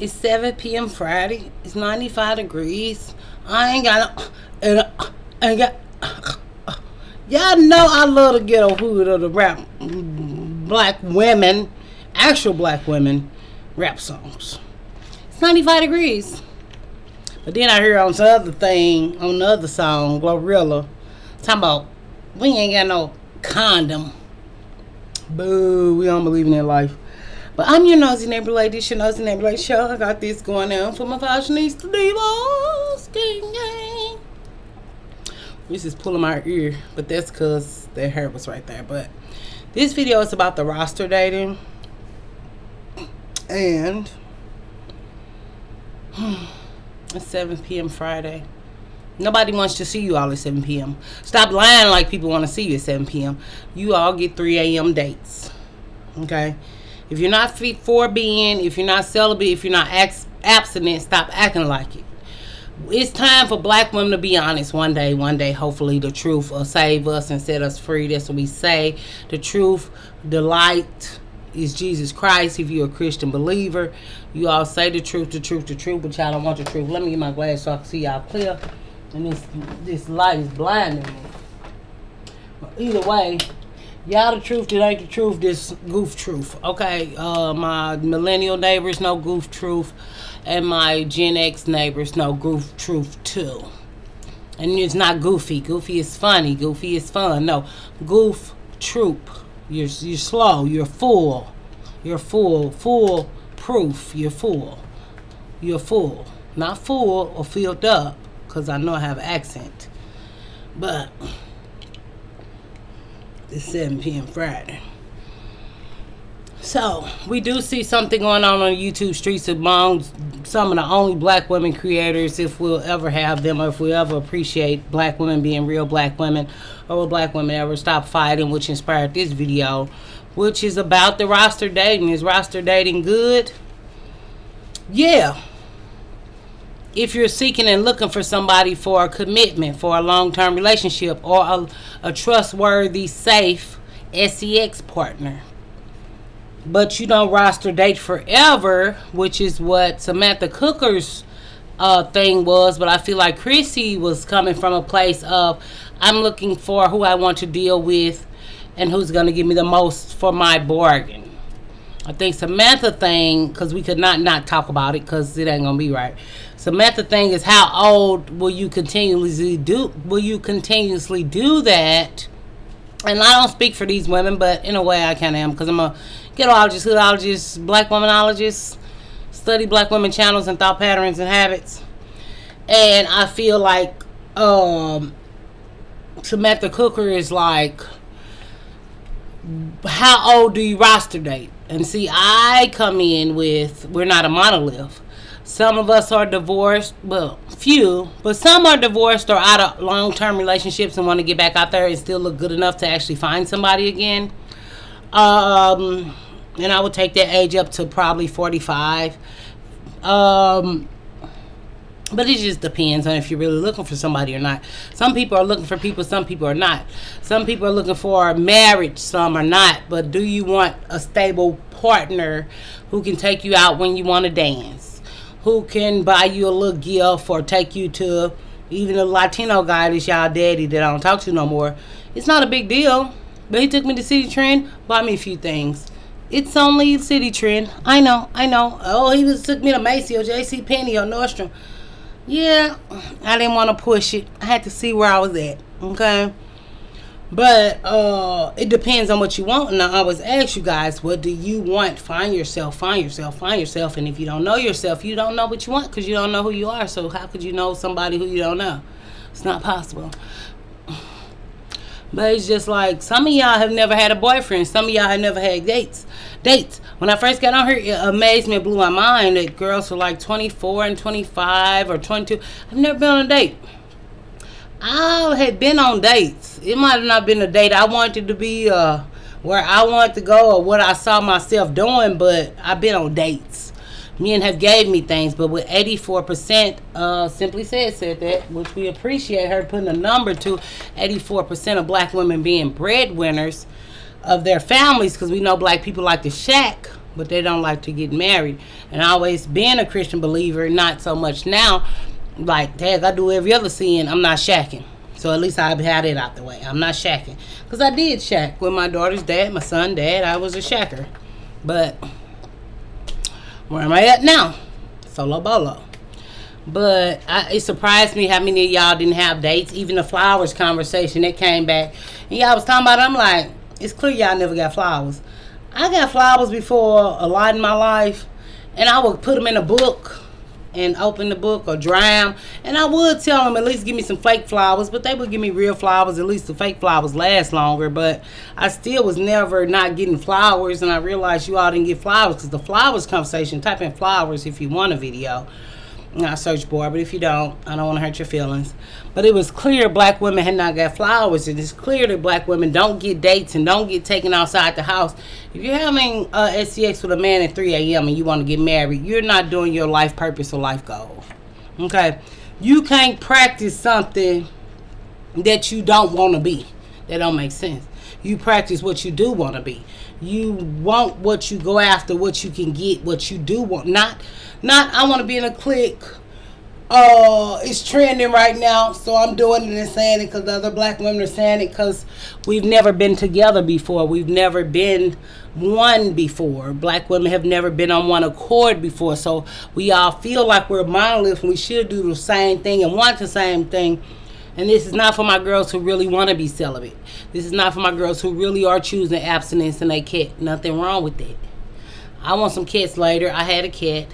It's 7 p.m. Friday. It's 95 degrees. I ain't got no. Ain't got. Y'all know I love the ghetto hood of the rap black women, actual black women rap songs. It's 95 degrees. But then I hear on the other thing, on the other song, Glorilla, talking about we ain't got no condom. Boo, we don't believe in that life. But I'm your nosy neighbor lady. This your nosy neighbor lady show. I got this going on for my fashionista divas. Gang, gang. This is pulling my ear, but that's because their hair was right there. But this video is about the roster dating. And it's 7 p.m. Friday. Nobody wants to see you all at 7 p.m. Stop lying like people want to see you at 7 p.m. You all get 3 a.m. dates. Okay? If you're not for being, if you're not celibate, if you're not abstinent, stop acting like it. It's time for black women to be honest one day. One day, hopefully, the truth will save us and set us free. That's what we say. The truth, the light is Jesus Christ. If you're a Christian believer, you all say the truth, but y'all don't want the truth. Let me get my glass so I can see y'all clear. And this light is blinding me. But either way, y'all the truth, it ain't the truth, this goof truth. Okay, my millennial neighbors know goof truth, and my Gen X neighbors know goof truth too. And it's not goofy. Goofy is funny. Goofy is fun. No, goof troop. You're slow. You're full. You're full. Full proof. You're full. You're full. Not full or filled up, because I know I have an accent. But it's 7 p.m. Friday. So, we do see something going on the YouTube streets among some of the only black women creators, if we'll ever have them, or if we ever appreciate black women being real black women, or will black women ever stop fighting, which inspired this video, which is about the roster dating. Is roster dating good? Yeah. If you're seeking and looking for somebody for a commitment, for a long-term relationship, or a trustworthy, safe sex partner. But you don't roster date forever, which is what Samantha Cooker's thing was. But I feel like Chrissy was coming from a place of, I'm looking for who I want to deal with and who's going to give me the most for my bargain. I think Samantha thing, because we could not talk about it because it ain't going to be right. Samantha thing is, how old will you continuously do that? And I don't speak for these women, but in a way I kind of am, because I'm a ghettoologist, hoodologist, black womanologist, study black women channels and thought patterns and habits. And I feel like Samantha Cooker is like, how old do you roster date? And see, I come in with, we're not a monolith. Some of us are divorced, well, few, but some are divorced or out of long-term relationships and want to get back out there and still look good enough to actually find somebody again. And I would take that age up to probably 45. But it just depends on if you're really looking for somebody or not. Some people are looking for people, some people are not. Some people are looking for marriage, some are not. But do you want a stable partner who can take you out when you want to dance? Who can buy you a little gift or take you to, even a Latino guy, this y'all daddy that I don't talk to no more. It's not a big deal. But he took me to City Trend, bought me a few things. It's only City Trend. I know. Oh, he took me to Macy or J.C. Penney or Nordstrom. Yeah, I didn't want to push it. I had to see where I was at. Okay? But it depends on what you want. And I always ask you guys, what do you want? Find yourself. And if you don't know yourself, you don't know what you want, because you don't know who you are. So how could you know somebody who you don't know? It's not possible. But it's just like, some of y'all have never had a boyfriend. Some of y'all have never had dates. When I first got on here, it amazed me, it blew my mind that girls were like 24 and 25 or 22. I've never been on a date. I had been on dates. It might have not been a date I wanted to be, where I wanted to go or what I saw myself doing, but I've been on dates. Men have gave me things, but with 84%, Simply said that, which we appreciate her putting a number to, 84% of black women being breadwinners of their families, because we know black people like to shack but they don't like to get married. And I always been a Christian believer, not so much now. Like, dad, I do every other sin, I'm not shacking. So at least I've had it out the way. I'm not shacking. Because I did shack with my daughter's dad, my son's dad. I was a shacker. But where am I at now? Solo bolo. But it surprised me how many of y'all didn't have dates. Even the flowers conversation that came back. And y'all was talking about it. I'm like, it's clear y'all never got flowers. I got flowers before a lot in my life. And I would put them in a book and open the book or dry them. And I would tell them at least give me some fake flowers. But they would give me real flowers. At least the fake flowers last longer. But I still was never not getting flowers. And I realized you all didn't get flowers. Because the flowers conversation, type in flowers if you want a video. Not search board, but if you don't, I don't want to hurt your feelings. But it was clear black women had not got flowers. And it's clear that black women don't get dates and don't get taken outside the house. If you're having SCX with a man at 3 a.m. and you want to get married, you're not doing your life purpose or life goal. Okay? You can't practice something that you don't want to be. That don't make sense. You practice what you do want to be. You want what you go after, what you can get, what you do want. Not I want to be in a clique. It's trending right now, so I'm doing it and saying it because the other black women are saying it because we've never been together before. We've never been one before. Black women have never been on one accord before, so we all feel like we're monoliths and we should do the same thing and want the same thing. And this is not for my girls who really want to be celibate. This is not for my girls who really are choosing abstinence and they cat. Nothing wrong with that. I want some cats later. I had a cat.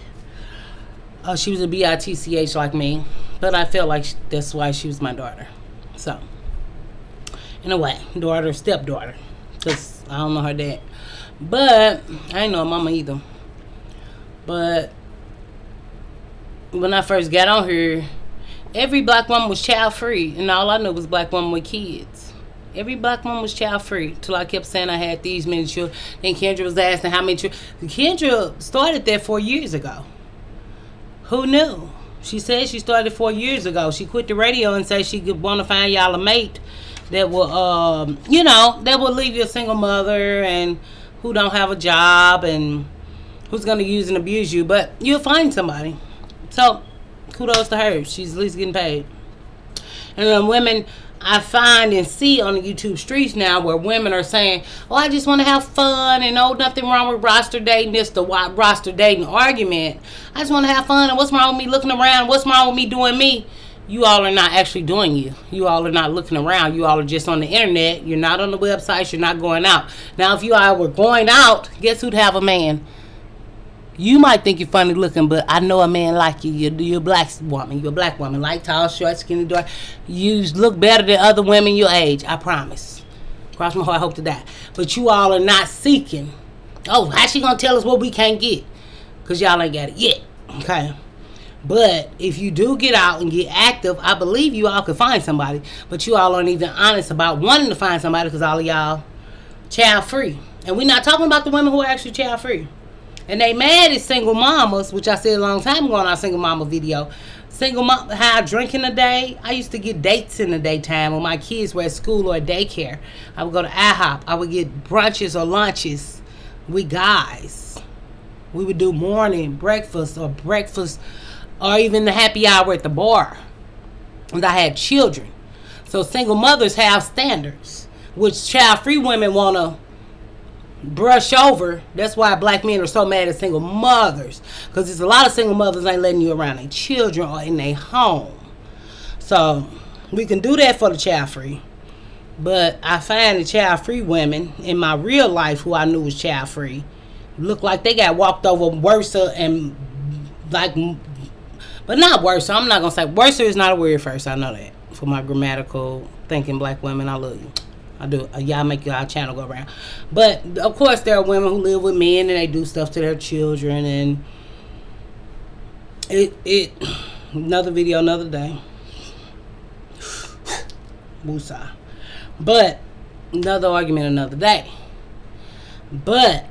She was a bitch like me. But I felt like that's why she was my daughter. So, in a way, daughter, stepdaughter. Because I don't know her dad. But, I ain't know her mama either. But, when I first got on here, every black woman was child free, and all I knew was black women with kids. Every black woman was child free till I kept saying I had these many children. Then Kendra was asking how many children. Kendra started that 4 years ago. Who knew? She said she started 4 years ago. She quit the radio and said she could want to find y'all a mate that will, that will leave you a single mother and who don't have a job and who's going to use and abuse you. But you'll find somebody. So, kudos to her. She's at least getting paid. And then women, I find and see on the YouTube streets now where women are saying, oh, I just want to have fun and nothing wrong with roster dating, this the roster dating argument. I just want to have fun and what's wrong with me looking around? What's wrong with me doing me? You all are not actually doing you. You all are not looking around. You all are just on the internet. You're not on the websites. You're not going out. Now, if you all were going out, guess who'd have a man? You might think you're funny looking, but I know a man like you. You're a black woman. You're a black woman. Light, tall, short, skinny, dark. You look better than other women your age. I promise. Cross my heart, I hope to die. But you all are not seeking. Oh, how's she going to tell us what we can't get? Because y'all ain't got it yet. Okay? But if you do get out and get active, I believe you all could find somebody. But you all aren't even honest about wanting to find somebody because all of y'all child free. And we're not talking about the women who are actually child free. And they mad at single mamas, which I said a long time ago on our single mama video. Single mom, how I drink in the day. I used to get dates in the daytime when my kids were at school or at daycare. I would go to IHOP. I would get brunches or lunches with guys. We would do morning breakfast or even the happy hour at the bar. And I had children. So single mothers have standards, which child-free women want to brush over. That's why black men are so mad at single mothers, because there's a lot of single mothers ain't letting you around their children or in their home. So we can do that for the child free, but I find the child free women in my real life who I knew was child free look like they got walked over worse and like, but not worse. I'm not gonna say worse is not a word first. I know that for my grammatical thinking black women. I love you. I do. Y'all make y'all channel go around. But, of course, there are women who live with men and they do stuff to their children. And it another video, another day. Woosah. But, another argument, another day. But,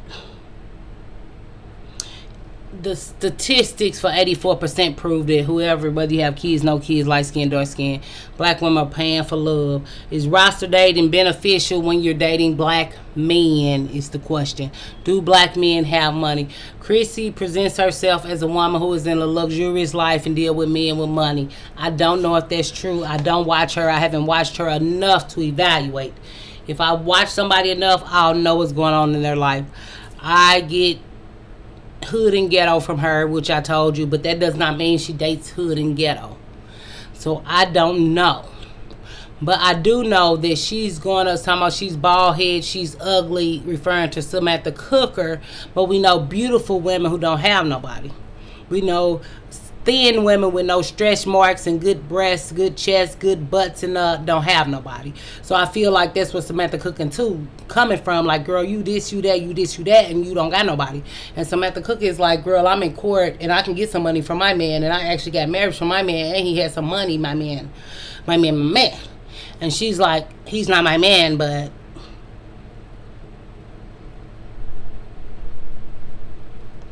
the statistics for 84% prove that whoever, whether you have kids, no kids, light skin, dark skin, black women are paying for love. Is roster dating beneficial when you're dating black men is the question. Do black men have money? Chrissy presents herself as a woman who is in a luxurious life and deal with men with money. I don't know if that's true. I don't watch her. I haven't watched her enough to evaluate. If I watch somebody enough, I'll know what's going on in their life. I get hood and ghetto from her, which I told you, but that does not mean she dates hood and ghetto. So I don't know. But I do know that she's going to, talking about she's bald head, she's ugly, referring to Samantha Cooker, but we know beautiful women who don't have nobody. We know thin women with no stretch marks and good breasts, good chest, good butts, and don't have nobody. So I feel like that's what Samantha Cooking too coming from. Like, girl, you this, you that, you this, you that, and you don't got nobody. And Samantha Cook is like, girl, I'm in court and I can get some money from my man, and I actually got married from my man, and he had some money, my man. And she's like, he's not my man, but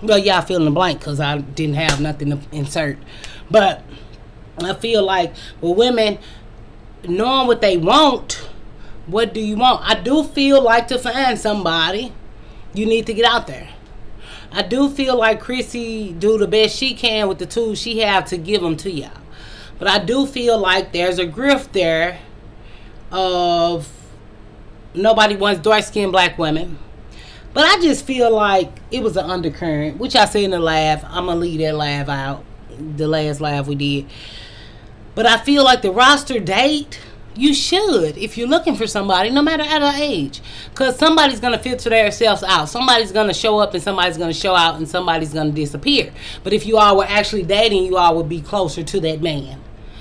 well, y'all fill in the blank because I didn't have nothing to insert. But I feel like with women knowing what they want, what do you want? I do feel like to find somebody, you need to get out there. I do feel like Chrissy do the best she can with the tools she have to give them to y'all. But I do feel like there's a grift there of nobody wants dark-skinned black women. But I just feel like it was an undercurrent, which I said in the laugh. I'm going to leave that laugh out, the last laugh we did. But I feel like the roster date, you should, if you're looking for somebody, no matter at our age. Because somebody's going to filter themselves out. Somebody's going to show up and somebody's going to show out and somebody's going to disappear. But if you all were actually dating, you all would be closer to that man.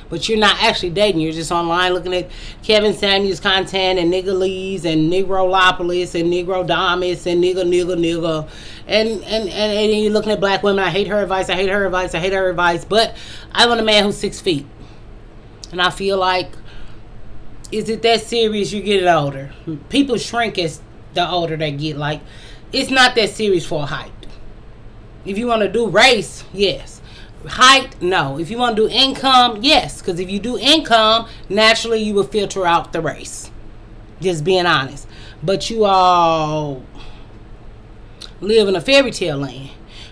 But you're not actually dating. You're just online looking at Kevin Samuels content and nigga Lee's and Negrolopolis and Negro Damas and nigga. And you're looking at black women. I hate her advice. But I want a man who's 6 feet. And I feel like, is it that serious? You get older. People shrink as the older they get. Like, it's not that serious for a height. If you want to do race, yes. Height, no. If you want to do income, yes. Because if you do income, naturally you will filter out the race. Just being honest. But you all live in a fairy tale land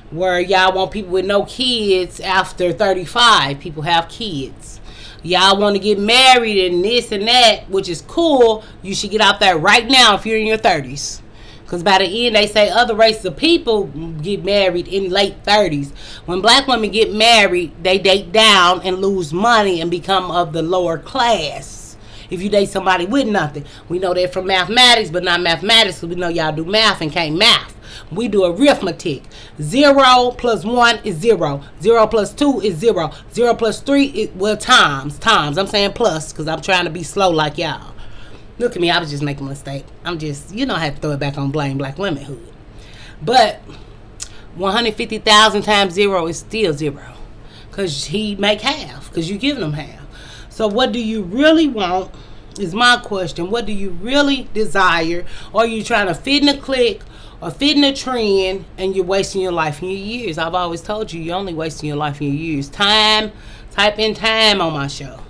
where y'all want people with no kids after 35. People have kids. Y'all want to get married and this and that, which is cool. You should get out there right now if you're in your 30s. Because by the end, they say other races of people get married in late 30s. When black women get married, they date down and lose money and become of the lower class. If you date somebody with nothing. We know that from mathematics, but not mathematics, because we know y'all do math and can't math. We do arithmetic. 0 plus 1 is 0. 0 plus 2 is 0. 0 plus 3 is, well, times. I'm saying plus, because I'm trying to be slow like y'all. Look at me, I was just making a mistake. I'm just, I have to throw it back on blame black womanhood. But 150,000 times 0 is still 0. Because he make half, because you giving him half. So what do you really want is my question. What do you really desire? Or are you trying to fit in a clique or fit in a trend and you're wasting your life and your years? I've always told you, you're only wasting your life and your years. Time, type in time on my show.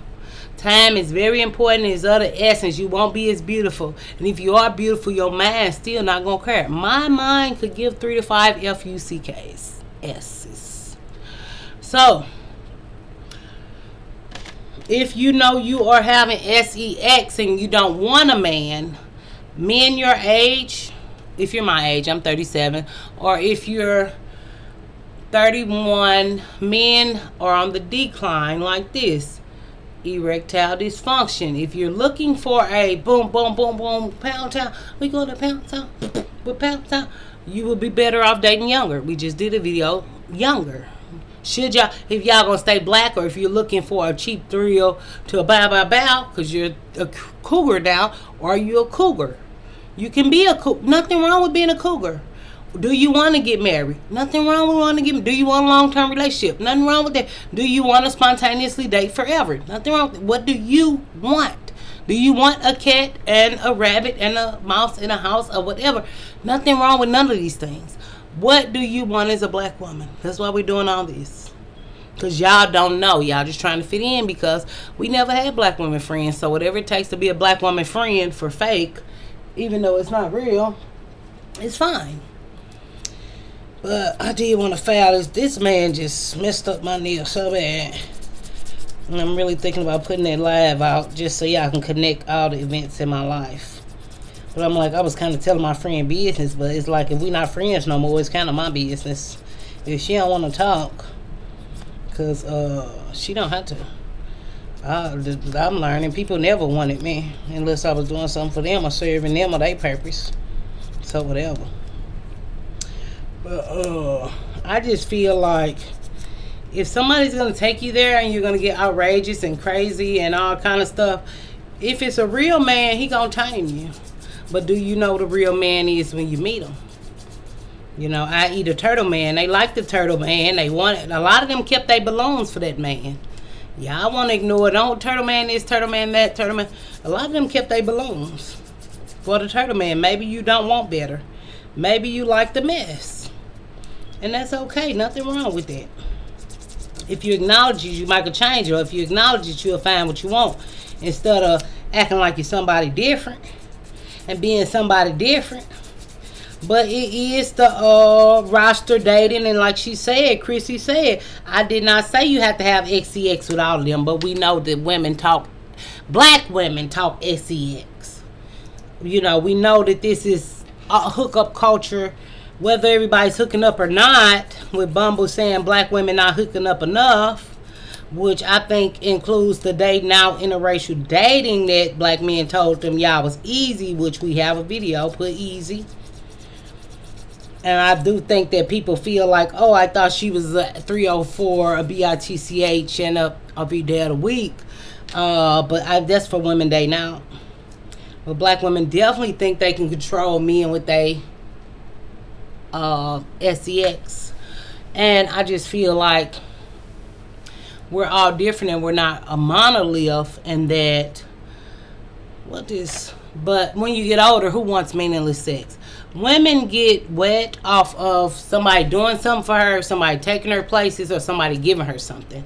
Time is very important. It's other essence. You won't be as beautiful. And if you are beautiful, your mind's still not going to care. My mind could give 3 to 5 FUCKs. S's. So, if you know you are having sex and you don't want a man, men your age, if you're my age, I'm 37, or if you're 31, men are on the decline like this. Erectile dysfunction. If you're looking for a boom, boom, boom, boom, pound town, we go to pound town, with pound town, you will be better off dating younger. We just did a video, younger. Should y'all, if y'all gonna stay black, or if you're looking for a cheap thrill to a bow, because you're a cougar now, or are you a cougar? You can be a cougar. Nothing wrong with being a cougar. Do you want to get married? Nothing wrong with wanting to get married. Do you want a long-term relationship? Nothing wrong with that. Do you want to spontaneously date forever? Nothing wrong with that. What do you want? Do you want a cat and a rabbit and a mouse in a house or whatever? Nothing wrong with none of these things. What do you want as a black woman? That's why we're doing all this. Because y'all don't know. Y'all just trying to fit in because we never had black women friends. So whatever it takes to be a black woman friend for fake, even though it's not real, it's fine. But I did want to file this man just messed up my nail so bad. And I'm really thinking about putting that live out just so y'all can connect all the events in my life. But I'm like, I was kind of telling my friend business, but it's like if we not friends no more, it's kind of my business. If she don't want to talk, because she don't have to. I'm learning people never wanted me unless I was doing something for them or serving them or their purpose. So whatever. But I just feel like if somebody's going to take you there and you're going to get outrageous and crazy and all kind of stuff, if it's a real man, he going to tame you. But do you know what a real man is when you meet him? You know, i.e. the turtle man. They like the turtle man. They want it. A lot of them kept their balloons for that man. Yeah, I want to ignore it. Oh, turtle man this, turtle man that, turtle man. A lot of them kept their balloons for the turtle man. Maybe you don't want better. Maybe you like the mess. And that's okay. Nothing wrong with that. If you acknowledge it, you might could change it. Or if you acknowledge it, you'll find what you want. Instead of acting like you're somebody different and being somebody different. But it is the roster dating. And like she said, Chrissy said, I did not say you have to have XCX with all of them. But we know that women talk, black women talk SEX. You know, we know that this is a hookup culture. Whether everybody's hooking up or not, with Bumble saying black women not hooking up enough, which I think includes the dating out interracial dating that black men told them y'all was easy, which we have a video, put easy. And I do think that people feel like, oh, I thought she was a 304, a BITCH, and a be day of the week. But that's for women dating out. But black women definitely think they can control men with they SEX. And I just feel like we're all different and we're not a monolith, and that but when you get older, who wants meaningless sex? Women get wet off of somebody doing something for her, somebody taking her places, or somebody giving her something.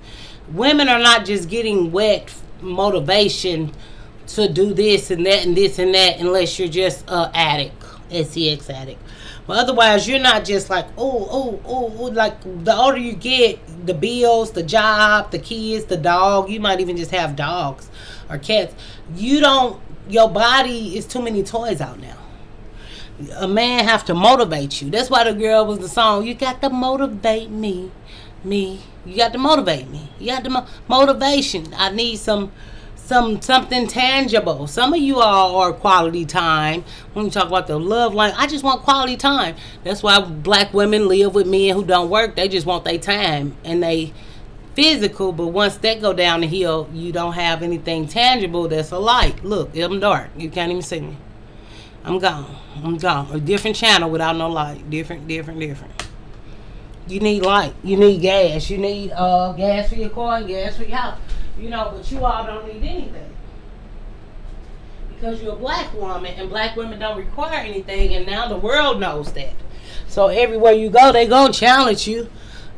Women are not just getting wet motivation to do this and that and this and that unless you're just a addict, SEX addict. But otherwise, you're not just like, oh, like the older you get, the bills, the job, the kids, the dog, you might even just have dogs or cats. Your body is too many toys out now. A man have to motivate you. That's why the girl was the song, you got to motivate me. You got to motivate me. You got to motivation. I need something tangible. Some of you all are quality time. When you talk about the love line, I just want quality time. That's why black women live with men who don't work. They just want their time and they physical. But once that go down the hill, you don't have anything tangible that's a light. Look, I'm dark. You can't even see me. I'm gone. A different channel without no light. Different. You need light. You need gas. You need gas for your car and gas for your house. You know, but you all don't need anything. Because you're a black woman and black women don't require anything, and now the world knows that. So everywhere you go, they gonna challenge you.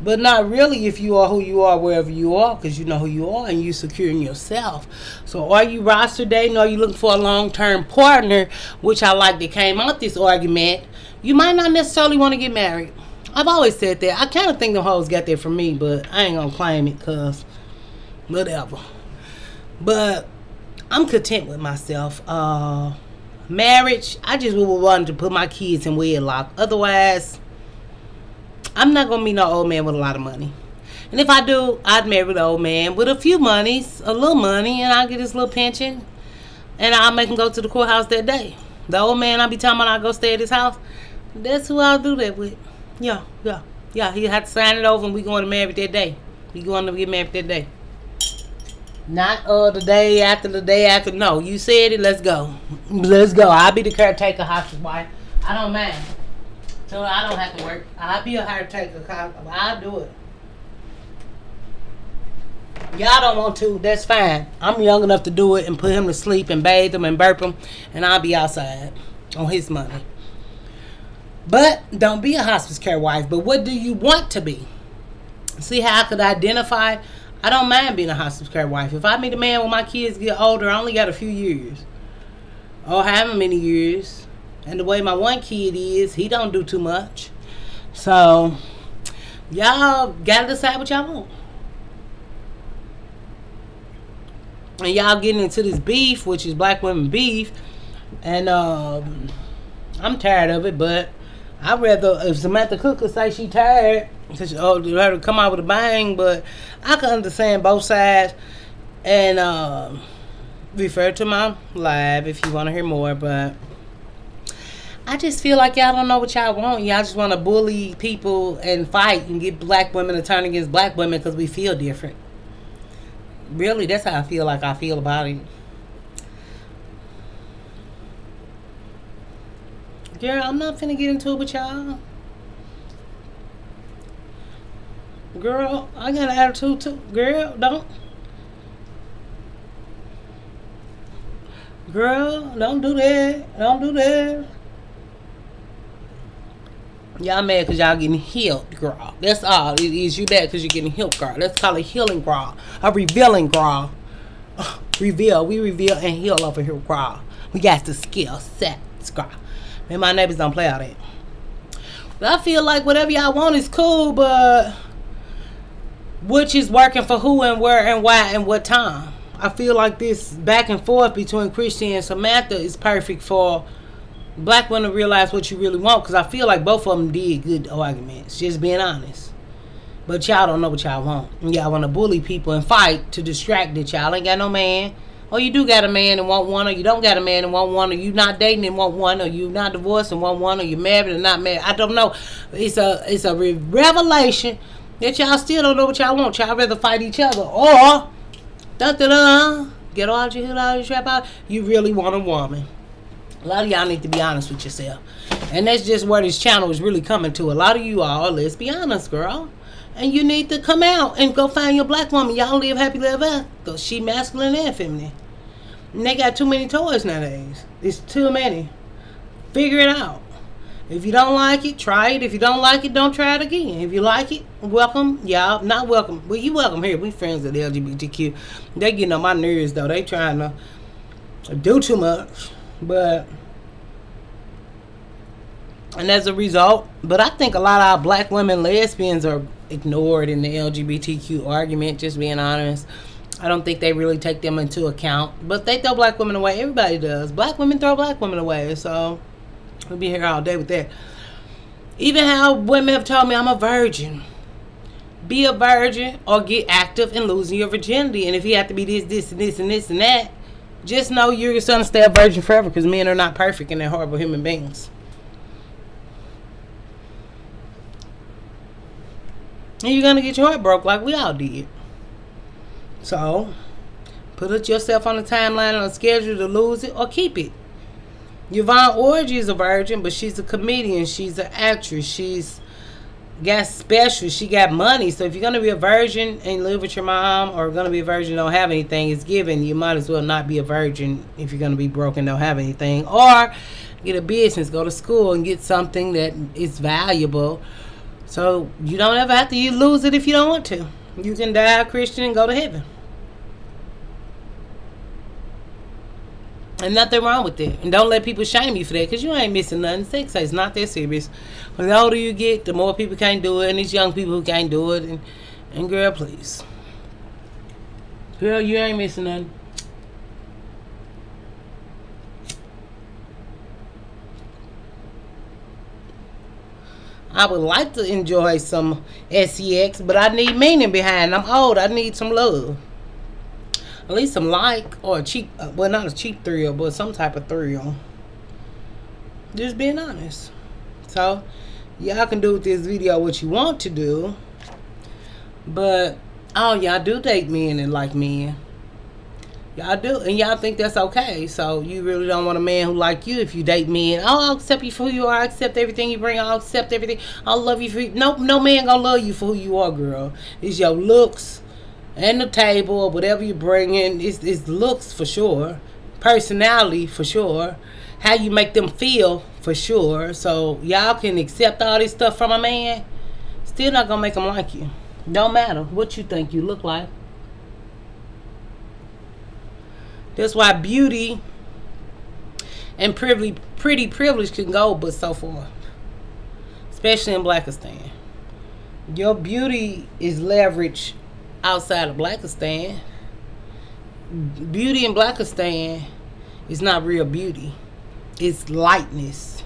But not really if you are who you are wherever you are, because you know who you are and you secure in yourself. So are you roster dating, or are you looking for a long-term partner, which I like that came out this argument. You might not necessarily want to get married. I've always said that. I kind of think them hoes got that from me, but I ain't gonna claim it because whatever. But I'm content with myself. Marriage, I just would want to put my kids in wedlock. Otherwise, I'm not going to meet no old man with a lot of money. And if I do, I'd marry the old man with a few monies, a little money, and I'll get his little pension. And I'll make him go to the courthouse that day. The old man I'll be talking about I go stay at his house, that's who I'll do that with. Yeah. He'll have to sign it over and we going to marry that day. We going to get married that day. Not the day after. No, you said it, let's go. I'll be the caretaker hostage wife. I don't mind. So I don't have to work. I'll be a caretaker. I'll do it. Y'all don't want to, that's fine. I'm young enough to do it and put him to sleep and bathe him and burp him, and I'll be outside on his money. But don't be a hospice care wife. But what do you want to be? See how I could identify? I don't mind being a hospice care wife. If I meet a man when my kids get older, I only got a few years. Or however many years. And the way my one kid is, he don't do too much. So, y'all got to decide what y'all want. And y'all getting into this beef, which is black women beef. And I'm tired of it, but I'd rather, if Samantha Cook could say she tired, because her to come out with a bang, but I can understand both sides. And refer to my live if you want to hear more, but I just feel like y'all don't know what y'all want. Y'all just want to bully people and fight and get black women to turn against black women because we feel different. Really, that's how I feel about it. Girl, I'm not finna get into it with y'all. Girl, I got an attitude too. Girl, don't. Girl, don't do that. Don't do that. Y'all mad because y'all getting healed, girl. That's all it is. You mad because you're getting healed, girl. Let's call it healing, girl. A revealing, girl. Reveal. We reveal and heal over here, girl. We got the skill sets, girl. Man, my neighbors don't play all that. But I feel like whatever y'all want is cool, but which is working for who and where and why and what time? I feel like this back and forth between Christy and Samantha is perfect for black women to realize what you really want, because I feel like both of them did good arguments, just being honest. But y'all don't know what y'all want. Y'all want to bully people and fight to distract that y'all ain't got no man. Or you do got a man and want one, or you don't got a man and want one, or you not dating and want one, or you not divorced and want one, or you married and not married. I don't know. It's a revelation that y'all still don't know what y'all want. Y'all rather fight each other, or get all your hood out of your trap out. You really want a woman. A lot of y'all need to be honest with yourself. And that's just where this channel is really coming to. A lot of you all, let's be honest, girl. And you need to come out and go find your black woman. Y'all live happy, live ever. Because she masculine and feminine. And they got too many toys nowadays. It's too many. Figure it out. If you don't like it, try it. If you don't like it, don't try it again. If you like it, welcome. Y'all, not welcome. Well, you welcome here. We friends with the LGBTQ. They getting on my nerves, though. They trying to do too much. But, and as a result, but I think a lot of our black women lesbians are ignored in the LGBTQ argument, just being honest. I don't think they really take them into account. But they throw black women away. Everybody does. Black women throw black women away. So, we'll be here all day with that. Even how women have told me I'm a virgin. Be a virgin or get active in losing your virginity. And if you have to be this, and this, and this, and that, just know you're going to stay a virgin forever, because men are not perfect and they're horrible human beings. And you're going to get your heart broke like we all did. So, put yourself on a timeline and a schedule to lose it or keep it. Yvonne Orji is a virgin, but she's a comedian. She's an actress. She's got special. She got money. So if you're going to be a virgin and live with your mom, or going to be a virgin and don't have anything, it's given. You might as well not be a virgin if you're going to be broke and don't have anything. Or get a business, go to school and get something that is valuable. So you don't ever have to lose it if you don't want to. You can die a Christian and go to heaven. And nothing wrong with that. And don't let people shame you for that, because you ain't missing nothing. Sex is not that serious. But the older you get, the more people can't do it. And these young people who can't do it. And girl, please. Girl, you ain't missing nothing. I would like to enjoy some sex, but I need meaning behind it. I'm old. I need some love. At least some like, or a cheap, well, not a cheap thrill, but some type of thrill. Just being honest. So, y'all can do with this video what you want to do. But, oh, y'all do date men and like men. Y'all do. And y'all think that's okay. So, you really don't want a man who like you if you date men. Oh, I'll accept you for who you are. I accept everything you bring. I'll accept everything. I'll love you for you. No man gonna love you for who you are, girl. It's your looks. And the table, or whatever you bring in, it's looks for sure, personality for sure, how you make them feel for for sure. So y'all can accept all this stuff from a man, still not gonna make him like you. Don't matter what you think you look like. That's why beauty and pretty privilege can go but so far, especially in Blackistan. Your beauty is leveraged outside of Blackistan. Beauty in Blackistan is not real beauty. It's lightness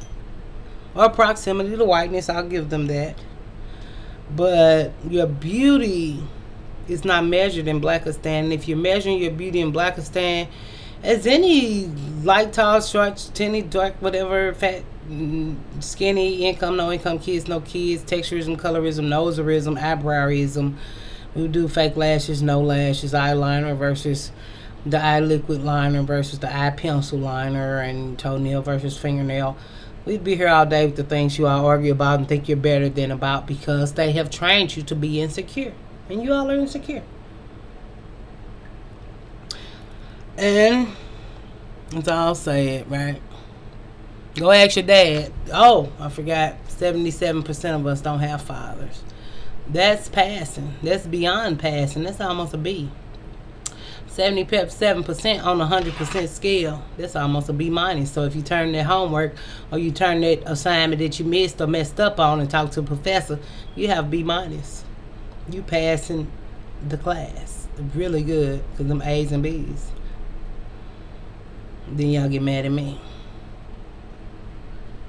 or proximity to whiteness. I'll give them that. But your beauty is not measured in Blackistan. If you're measuring your beauty in Blackistan as any light, tall, short, skinny, dark, whatever, fat, skinny, income, no income, kids, no kids, texturism, colorism, noserism, eyebrowism. We do fake lashes, no lashes, eyeliner versus the eye liquid liner versus the eye pencil liner, and toenail versus fingernail. We'd be here all day with the things you all argue about and think you're better than about because they have trained you to be insecure. And you all are insecure. And that's all I'll say it, right? Go ask your dad. Oh, I forgot. 77% of us don't have fathers. That's passing. That's beyond passing. That's almost a B. 77% on a 100% scale. That's almost a B minus. So if you turn that homework or you turn that assignment that you missed or messed up on and talk to a professor, you have B minus. You passing the class. Really good because them A's and B's. Then y'all get mad at me.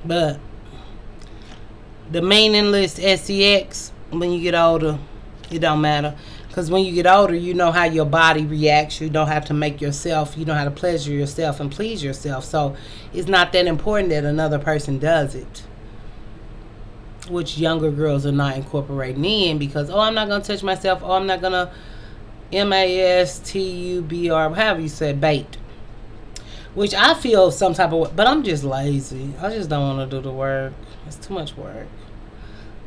But the meaningless SEX, when you get older, it don't matter. Because when you get older, you know how your body reacts. You don't have to make yourself. You know how to pleasure yourself and please yourself. So it's not that important that another person does it. Which younger girls are not incorporating in because, oh, I'm not going to touch myself. Oh, I'm not going to MASTUBR, however you say, bait. Which I feel some type of way. But I'm just lazy. I just don't want to do the work. It's too much work.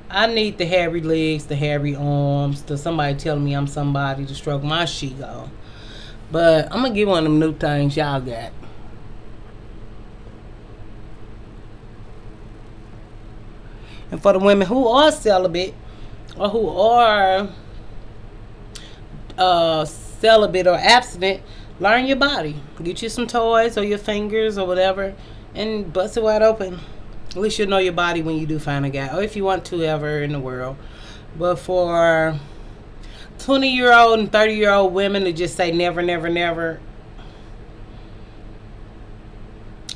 I need the hairy legs, the hairy arms, to somebody telling me I'm somebody to stroke my she-go. But I'm going to get one of them new things y'all got. And for the women who are celibate or who are celibate or abstinent, learn your body. Get you some toys or your fingers or whatever and bust it wide open. At least you'll know your body when you do find a guy. Or if you want to ever in the world. But for 20-year-old and 30-year-old women to just say never, never, never.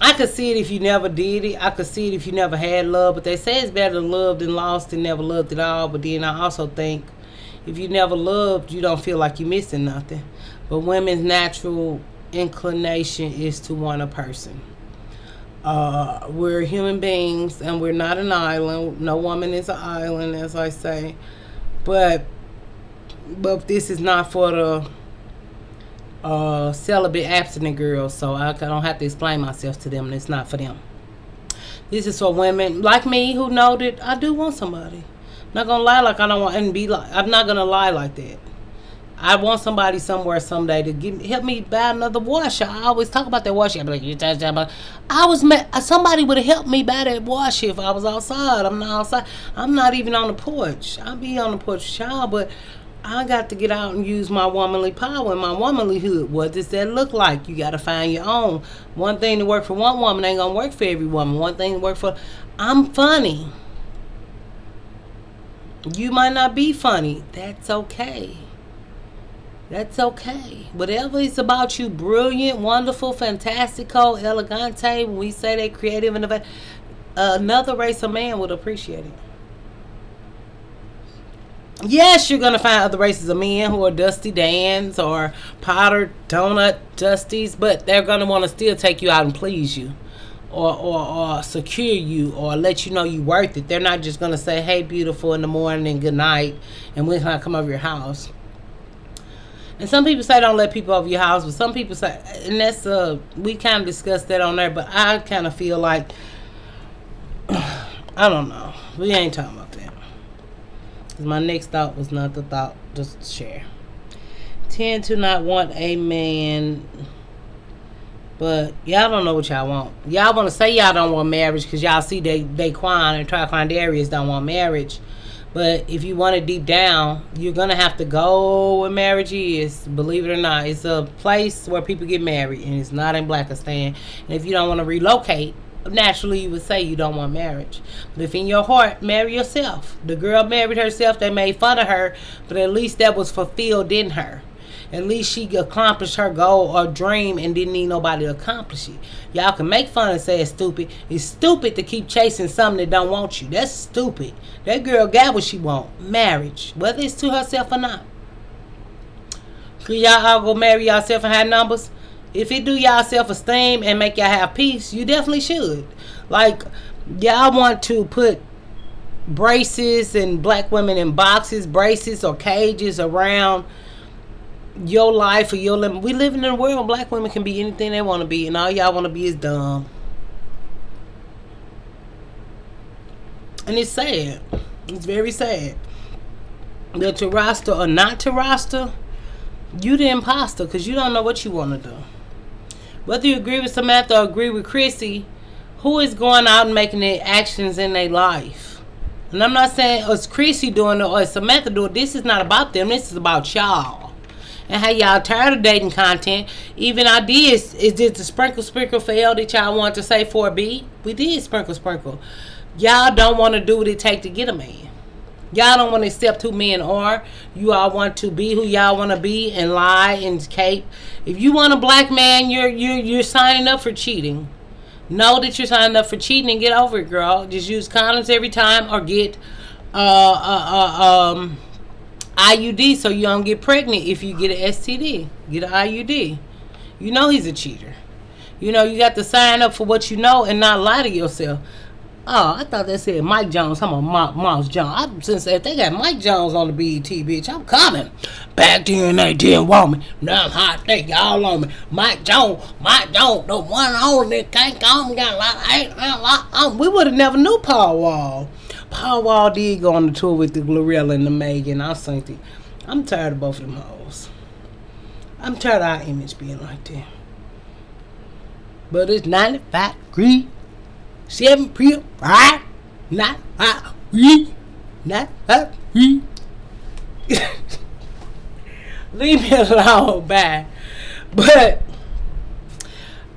I could see it if you never did it. I could see it if you never had love. But they say it's better to love than lost and never loved at all. But then I also think if you never loved, you don't feel like you're missing nothing. But women's natural inclination is to want a person. We're human beings and we're not an island. No woman is an island, as I say. But this is not for the celibate abstinent girls, so I don't have to explain myself to them, and it's not for them. This is for women like me who know that I do want somebody. I'm not gonna lie like I don't want and be like. I'm not gonna lie like that. I want somebody somewhere someday to help me buy another washer. I always talk about that washer. I'm like, you touch that, but somebody would have helped me buy that washer if I was outside. I'm not outside. I'm not even on the porch. I'll be on the porch with y'all, but I got to get out and use my womanly power and my womanlyhood. What does that look like? You got to find your own. One thing to work for one woman ain't gonna work for every woman. One thing to work for. I'm funny. You might not be funny. That's okay. That's okay. Whatever is about you, brilliant, wonderful, fantastico, elegante, when we say they creative, and another race of man would appreciate it. Yes, you're going to find other races of men who are Dusty Dans or Powdered Donut Dusties, but they're going to want to still take you out and please you or secure you or let you know you're worth it. They're not just going to say, hey, beautiful, in the morning and good night, and we're going to come over your house. And some people say don't let people over your house, but some people say, and that's we kind of discussed that on there, but I kind of feel like, I don't know. We ain't talking about that. Because my next thought was not the thought, just share. Tend to not want a man But y'all don't know what y'all want. Y'all want to say y'all don't want marriage because y'all see they Quan and Triquindarius don't want marriage. But if you want it deep down, you're going to have to go where marriage is. Believe it or not, it's a place where people get married, and it's not in Blackistan. And if you don't want to relocate, naturally you would say you don't want marriage. But if in your heart, marry yourself. The girl married herself. They made fun of her, but at least that was fulfilled in her. At least she accomplished her goal or dream and didn't need nobody to accomplish it. Y'all can make fun and say it's stupid. It's stupid to keep chasing something that don't want you. That's stupid. That girl got what she want. Marriage. Whether it's to herself or not. Could y'all all go marry yourself and have numbers? If it do y'all self-esteem and make y'all have peace, you definitely should. Like, y'all want to put braces and black women in boxes, braces or cages around your life or your limit. We live in a world where black women can be anything they want to be, and all y'all want to be is dumb. And it's sad. It's very sad that to roster or not to roster, you the imposter because you don't know what you want to do. Whether you agree with Samantha or agree with Chrissy, who is going out and making their actions in their life? And I'm not saying it's Chrissy doing it or Samantha doing it. This is not about them. This is about y'all. And how y'all tired of dating content. Even I did. Is it the sprinkle for L that y'all want to say 4B? We did sprinkle. Y'all don't want to do what it take to get a man. Y'all don't want to accept who men are. You all want to be who y'all want to be and lie and cape. If you want a black man, you're signing up for cheating. Know that you're signing up for cheating and get over it, girl. Just use condoms every time or get IUD so you don't get pregnant if you get an STD. Get an IUD. You know he's a cheater. You know you got to sign up for what you know and not lie to yourself. Oh, I thought they said Mike Jones. I'm a Mouse Jones. Since if they got Mike Jones on the BET, bitch, I'm coming. Back then they didn't want me. Now I'm hot. They y'all on me. Mike Jones, the one on that can't come. Got a lot. We would have never knew Paul Wall. Paul Wall did go on the tour with the Glorilla and the Megan. I think it. I'm tired of both of them hoes. I'm tired of our image being like that. But it's 95 degrees. 7 p.m. 5, 95 degrees. 95 degrees. Leave me alone, bye. But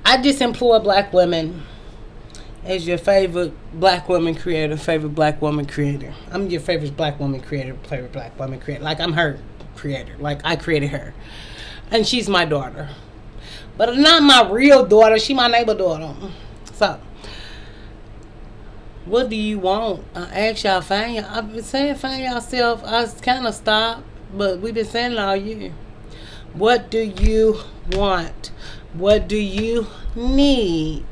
I just implore black women as your favorite black woman creator, I'm your favorite black woman creator, Like I'm her creator. Like I created her. And she's my daughter. But not my real daughter. She my neighbor daughter. So, what do you want? I ask y'all, I've been saying find yourself. I kind of stopped, but we've been saying it all year. What do you want? What do you need?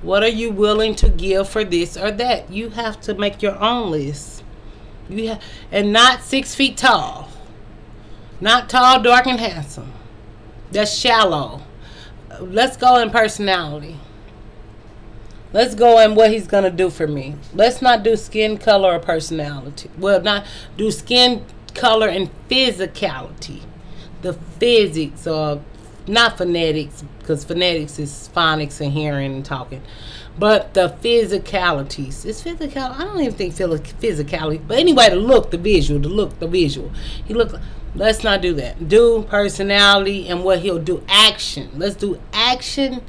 What are you willing to give for this or that? You have to make your own list. And not 6 feet tall. Not tall, dark, and handsome. That's shallow. Let's go in personality. Let's go in what he's going to do for me. Let's not do skin color or personality. Well, not do skin color and physicality. The physics or not phonetics, because phonetics is phonics and hearing and talking. But the physicalities. It's physical. I don't even think physicality. But anyway, the visual. Let's not do that. Do personality and what he'll do. Action. Let's do action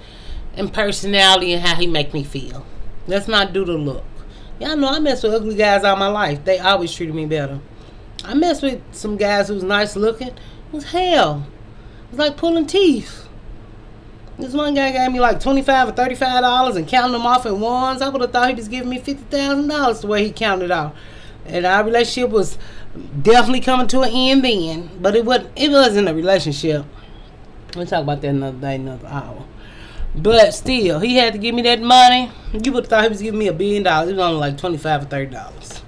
and personality and how he make me feel. Let's not do the look. Y'all know I mess with ugly guys all my life. They always treated me better. I messed with some guys who was nice looking. It was hell. It was like pulling teeth. This one guy gave me like $25 or $35 and counting them off in ones. I would have thought he was giving me $50,000 the way he counted off. And our relationship was definitely coming to an end then. But it wasn't a relationship. We'll talk about that another day, another hour. But still, he had to give me that money. You would have thought he was giving me $1 billion. It was only like $25 or $30.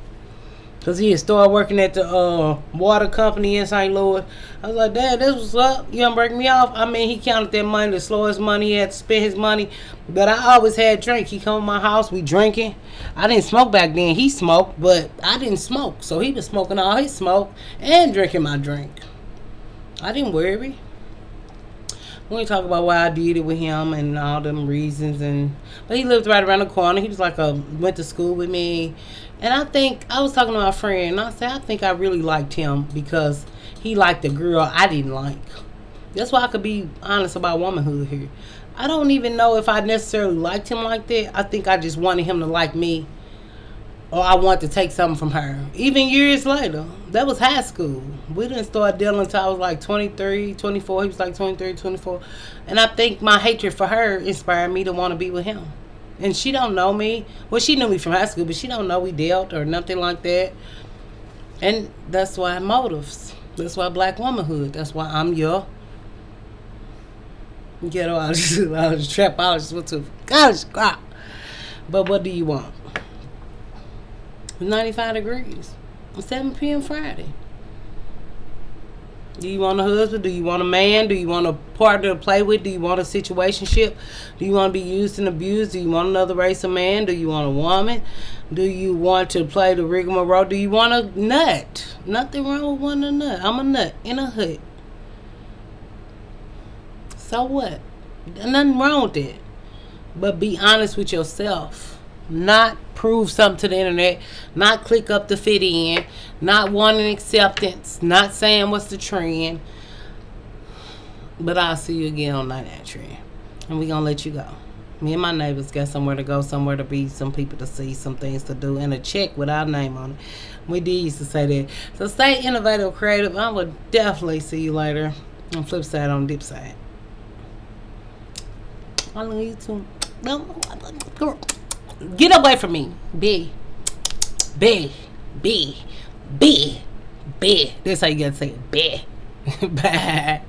Because he had started working at the water company in St. Louis. I was like, Dad, this was up. You gonna break me off? I mean, he counted that money, the slowest money. He had to spend his money. But I always had drink. He come to my house, we drinking. I didn't smoke back then. He smoked, but I didn't smoke. So he was smoking all his smoke and drinking my drink. I didn't worry. We ain't talk about why I did it with him and all them reasons. But he lived right around the corner. He was like went to school with me. And I think, I was talking to my friend, and I said, I think I really liked him because he liked the girl I didn't like. That's why I could be honest about womanhood here. I don't even know if I necessarily liked him like that. I think I just wanted him to like me, or I wanted to take something from her. Even years later, that was high school. We didn't start dealing until I was like 23, 24. He was like 23, 24. And I think my hatred for her inspired me to want to be with him. And she don't know me. Well, she knew me from high school, but she don't know we dealt or nothing like that. And that's why motives. That's why black womanhood. That's why I'm your ghettoologist. I was a trapologist. Went to college. But what do you want? 95 degrees. 7 p.m. Friday. Do you want a husband? Do you want a man? Do you want a partner to play with? Do you want a situationship? Do you want to be used and abused? Do you want another race of man? Do you want a woman? Do you want to play the rigmarole? Do you want a nut? Nothing wrong with wanting a nut. I'm a nut in a hood. So what? Nothing wrong with it. But be honest with yourself. Not prove something to the internet. Not click up to fit in. Not wanting acceptance. Not saying what's the trend. But I'll see you again on 99 Trend. And we're going to let you go. Me and my neighbors got somewhere to go, somewhere to be, some people to see, some things to do, and a check with our name on it. We did used to say that. So stay innovative, creative. I will definitely see you later on flip side, on dip side. I love you too. Get away from me. B. That's how you gotta say it. B. Bye.